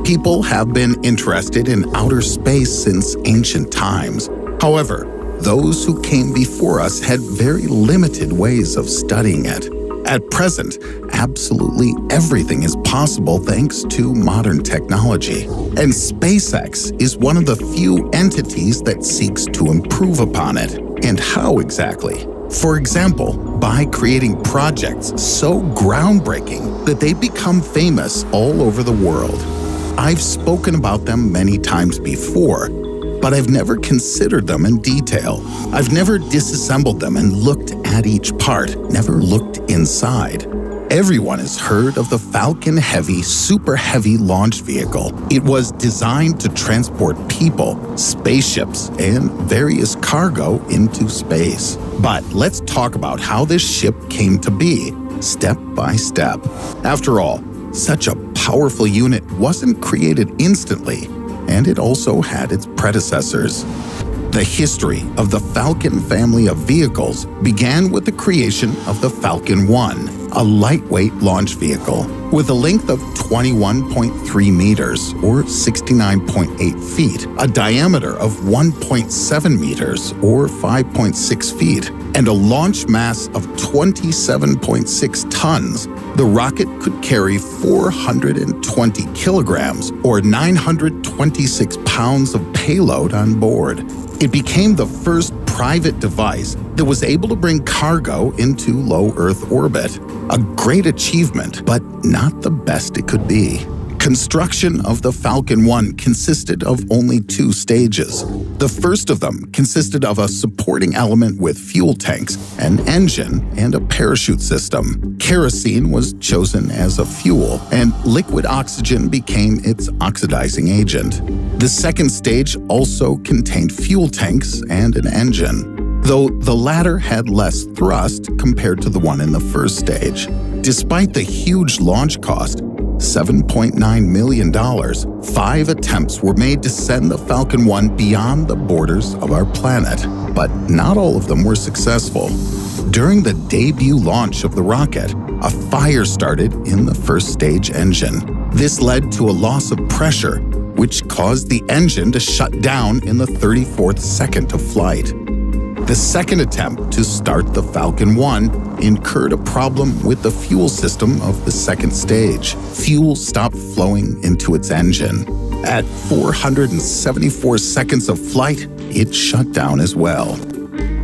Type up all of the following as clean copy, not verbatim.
People have been interested in outer space since ancient times. However, those who came before us had very limited ways of studying it. At present, absolutely everything is possible thanks to modern technology. And SpaceX is one of the few entities that seeks to improve upon it. And how exactly? For example, by creating projects so groundbreaking that they become famous all over the world. I've spoken about them many times before, but I've never considered them in detail. I've never disassembled them and looked at each part, never looked inside. Everyone has heard of the Falcon Heavy Super Heavy launch vehicle. It was designed to transport people, spaceships, and various cargo into space. But let's talk about how this ship came to be, step by step. After all, such a powerful unit wasn't created instantly, and it also had its predecessors. The history of the Falcon family of vehicles began with the creation of the Falcon 1, a lightweight launch vehicle with a length of 21.3 meters or 69.8 feet, a diameter of 1.7 meters or 5.6 feet, and a launch mass of 27.6 tons. The rocket could carry 420 kilograms or 926 pounds of payload on board. It became the first private device that was able to bring cargo into low Earth orbit. A great achievement, but not the best it could be. Construction of the Falcon 1 consisted of only 2 stages. The first of them consisted of a supporting element with fuel tanks, an engine, and a parachute system. Kerosene was chosen as a fuel, and liquid oxygen became its oxidizing agent. The second stage also contained fuel tanks and an engine, though the latter had less thrust compared to the one in the first stage. Despite the huge launch cost, $7.9 million, 5 attempts were made to send the Falcon 1 beyond the borders of our planet, but not all of them were successful. During the debut launch of the rocket, a fire started in the first stage engine. This led to a loss of pressure, which caused the engine to shut down in the 34th second of flight. The second attempt to start the Falcon 1 incurred a problem with the fuel system of the second stage. Fuel stopped flowing into its engine. At 474 seconds of flight, it shut down as well.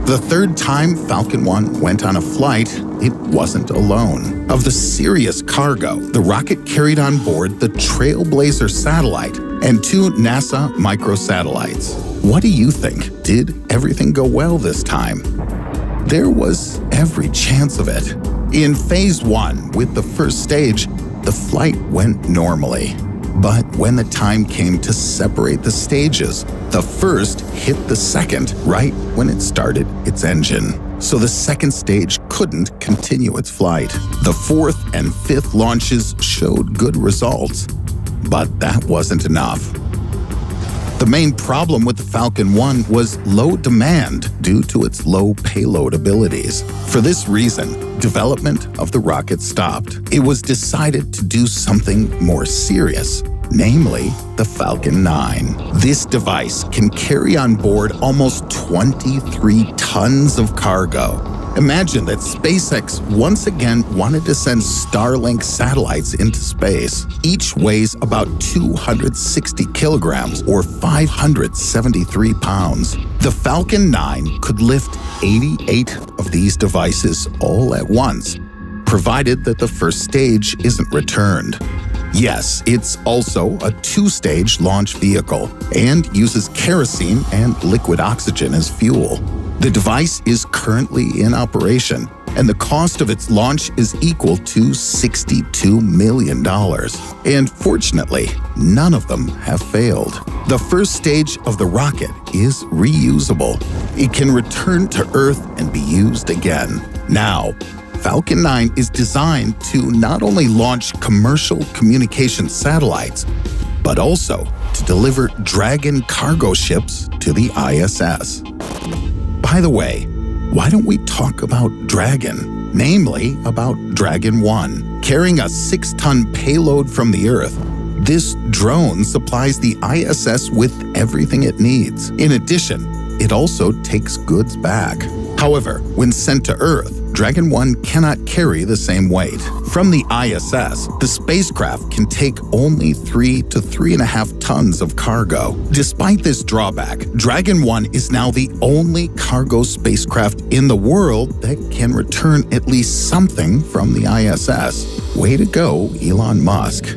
The third time Falcon 1 went on a flight, it wasn't alone. Of the serious cargo, the rocket carried on board the Trailblazer satellite and 2 NASA microsatellites. What do you think? Did everything go well this time? There was every chance of it. In Phase 1, with the first stage, the flight went normally. But when the time came to separate the stages, the first hit the second right when it started its engine. So the second stage couldn't continue its flight. The fourth and fifth launches showed good results, but that wasn't enough. The main problem with the Falcon 1 was low demand due to its low payload abilities. For this reason, development of the rocket stopped. It was decided to do something more serious, namely the Falcon 9. This device can carry on board almost 23 tons of cargo. Imagine that SpaceX once again wanted to send Starlink satellites into space. Each weighs about 260 kilograms or 573 pounds. The Falcon 9 could lift 88 of these devices all at once, provided that the first stage isn't returned. Yes, it's also a 2-stage launch vehicle and uses kerosene and liquid oxygen as fuel. The device is currently in operation, and the cost of its launch is equal to $62 million. And fortunately, none of them have failed. The first stage of the rocket is reusable. It can return to Earth and be used again. Now, Falcon 9 is designed to not only launch commercial communication satellites, but also to deliver Dragon cargo ships to the ISS. By the way, why don't we talk about Dragon, namely about Dragon 1? Carrying a 6-ton payload from the Earth, This drone supplies the ISS with everything it needs. In addition, it also takes goods back. However, when sent to Earth, Dragon 1 cannot carry the same weight. From the ISS, the spacecraft can take only 3 to 3.5 tons of cargo. Despite this drawback, Dragon 1 is now the only cargo spacecraft in the world that can return at least something from the ISS. Way to go, Elon Musk.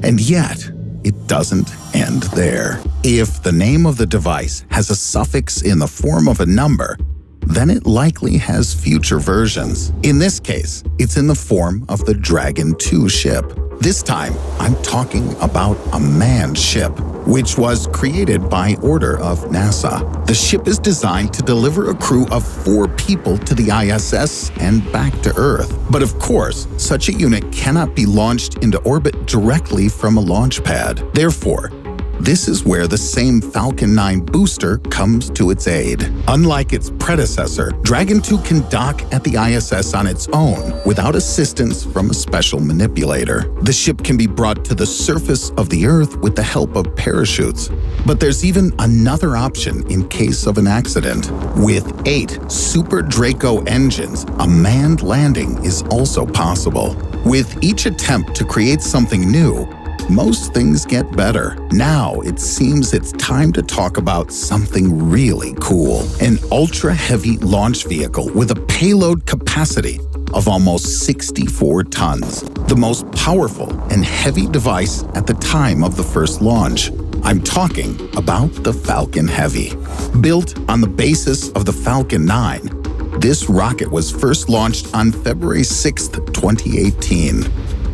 And yet, it doesn't end there. If the name of the device has a suffix in the form of a number, then it likely has future versions. In this case, it's in the form of the Dragon 2 ship. This time, I'm talking about a manned ship, which was created by order of NASA. The ship is designed to deliver a crew of 4 people to the ISS and back to Earth. But of course, such a unit cannot be launched into orbit directly from a launch pad. Therefore, this is where the same Falcon 9 booster comes to its aid. Unlike its predecessor, Dragon 2 can dock at the ISS on its own without assistance from a special manipulator. The ship can be brought to the surface of the Earth with the help of parachutes. But there's even another option in case of an accident. With 8 Super Draco engines, a manned landing is also possible. With each attempt to create something new, most things get better. Now it seems it's time to talk about something really cool. An ultra-heavy launch vehicle with a payload capacity of almost 64 tons. The most powerful and heavy device at the time of the first launch. I'm talking about the Falcon Heavy. Built on the basis of the Falcon 9, this rocket was first launched on February 6, 2018.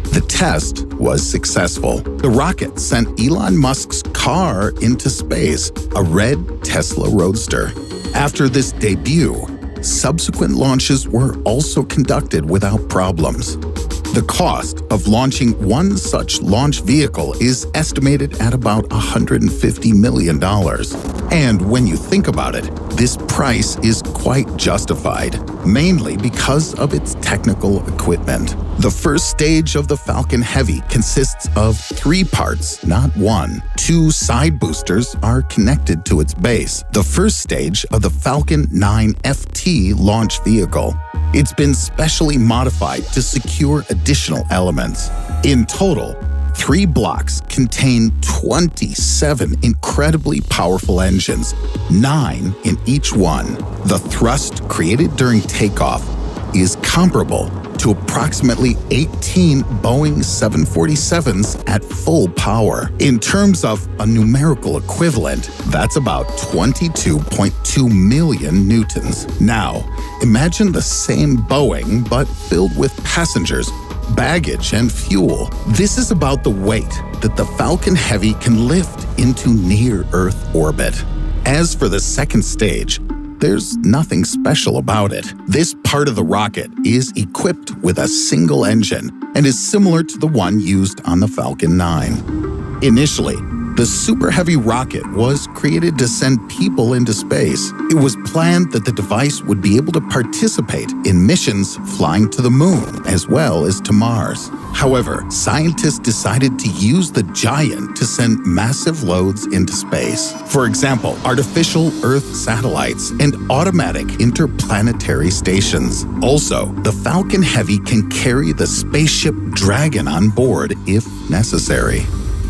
The test was successful. The rocket sent Elon Musk's car into space, a red Tesla Roadster. After this debut, subsequent launches were also conducted without problems. The cost of launching one such launch vehicle is estimated at about $150 million. And when you think about it, this price is quite justified, mainly because of its technical equipment. The first stage of the Falcon Heavy consists of 3 parts, not 1. 2 side boosters are connected to its base, the first stage of the Falcon 9 FT launch vehicle. It's been specially modified to secure additional elements. In total, 3 blocks contain 27 incredibly powerful engines, 9 in each one. The thrust created during takeoff is comparable to approximately 18 Boeing 747s at full power. In terms of a numerical equivalent, that's about 22.2 million newtons. Now, imagine the same Boeing, but filled with passengers, baggage, and fuel. This is about the weight that the Falcon Heavy can lift into near-Earth orbit. As for the second stage, there's nothing special about it. This part of the rocket is equipped with a single engine and is similar to the one used on the Falcon 9. Initially, the Super Heavy rocket was created to send people into space. It was planned that the device would be able to participate in missions flying to the Moon as well as to Mars. However, scientists decided to use the Giant to send massive loads into space. For example, artificial Earth satellites and automatic interplanetary stations. Also, the Falcon Heavy can carry the spaceship Dragon on board if necessary.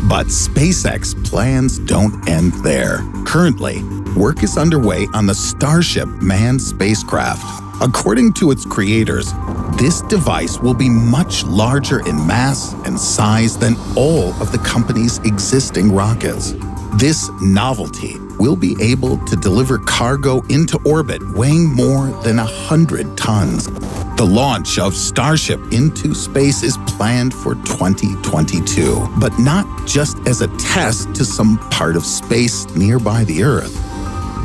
But SpaceX plans don't end there. Currently, work is underway on the Starship manned spacecraft. According to its creators, this device will be much larger in mass and size than all of the company's existing rockets. This novelty will be able to deliver cargo into orbit weighing more than 100 tons. The launch of Starship into space is planned for 2022, but not just as a test to some part of space nearby the Earth,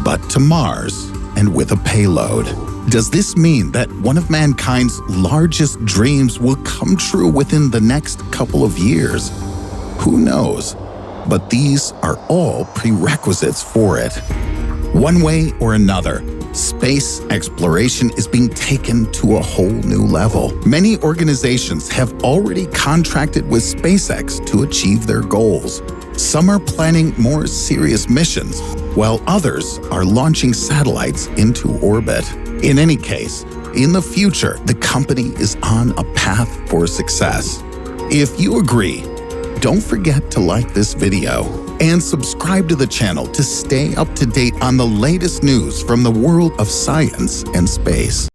but to Mars and with a payload. Does this mean that one of mankind's largest dreams will come true within the next couple of years? Who knows? But these are all prerequisites for it. One way or another, Space exploration is being taken to a whole new level. Many organizations have already contracted with SpaceX to achieve their goals. Some are planning more serious missions, while others are launching satellites into orbit. In any case, in the future, the company is on a path for success. If you agree, don't forget to like this video and subscribe to the channel to stay up to date on the latest news from the world of science and space.